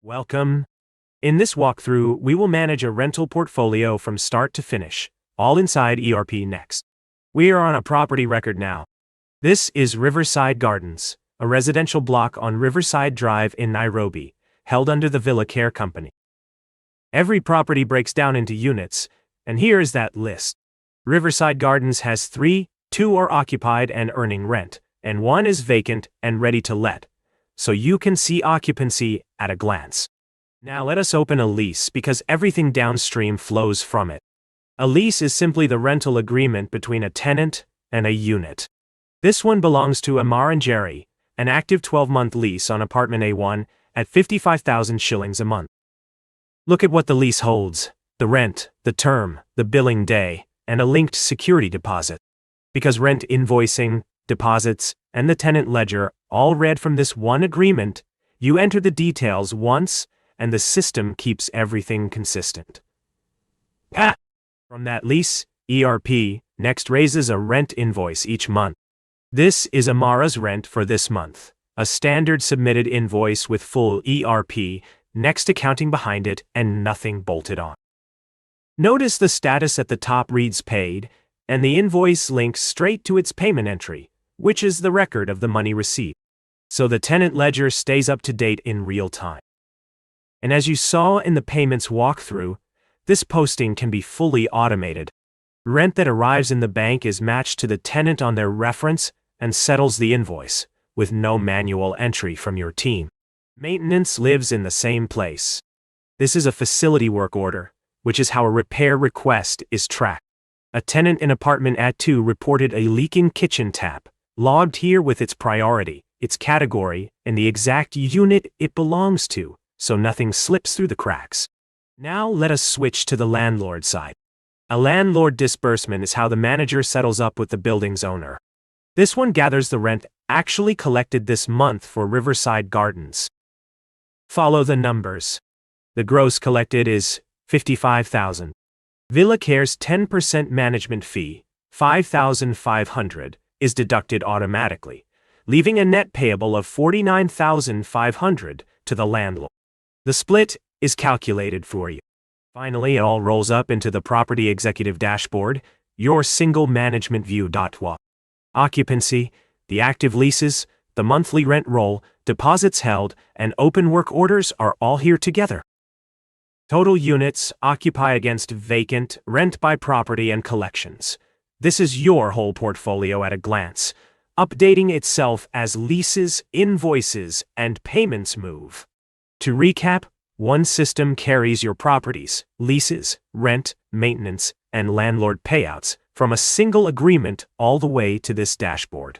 Welcome. In this walkthrough, we will manage a rental portfolio from start to finish, all inside ERP Next. We are on a property record now. This is Riverside Gardens, a residential block on Riverside Drive in Nairobi, held under the Villa Care Company. Every property breaks down into units, and here is that list. Riverside Gardens has 2 are occupied and earning rent, and 1 is vacant and ready to let, so you can see occupancy at a glance. Now let us open a lease because everything downstream flows from it. A lease is simply the rental agreement between a tenant and a unit. This one belongs to Amar and Jerry, an active 12-month lease on apartment A1 at 55,000 shillings a month. Look at what the lease holds: the rent, the term, the billing day, and a linked security deposit. Because rent invoicing, deposits, and the tenant ledger all read from this one agreement, you enter the details once, and the system keeps everything consistent. From that lease, ERP Next raises a rent invoice each month. This is Amara's rent for this month, a standard submitted invoice with full ERP Next accounting behind it and nothing bolted on. Notice the status at the top reads paid, and the invoice links straight to its payment entry, which is the record of the money received. So the tenant ledger stays up to date in real time. And as you saw in the payments walkthrough, this posting can be fully automated. Rent that arrives in the bank is matched to the tenant on their reference and settles the invoice, with no manual entry from your team. Maintenance lives in the same place. This is a facility work order, which is how a repair request is tracked. A tenant in apartment A2 reported a leaking kitchen tap, logged here with its priority, its category, and the exact unit it belongs to, so nothing slips through the cracks. Now let us switch to the landlord side. A landlord disbursement is how the manager settles up with the building's owner. This one gathers the rent actually collected this month for Riverside Gardens. Follow the numbers. The gross collected is 55,000. Villa Care's 10% management fee, 5,500, is deducted automatically, leaving a net payable of 49,500 to the landlord. The split is calculated for you. Finally, it all rolls up into the property executive dashboard, your single management view. Occupancy, the active leases, the monthly rent roll, deposits held, and open work orders are all here together. Total units, occupy against vacant, rent by property, and collections. This is your whole portfolio at a glance, updating itself as leases, invoices, and payments move. To recap, one system carries your properties, leases, rent, maintenance, and landlord payouts from a single agreement all the way to this dashboard.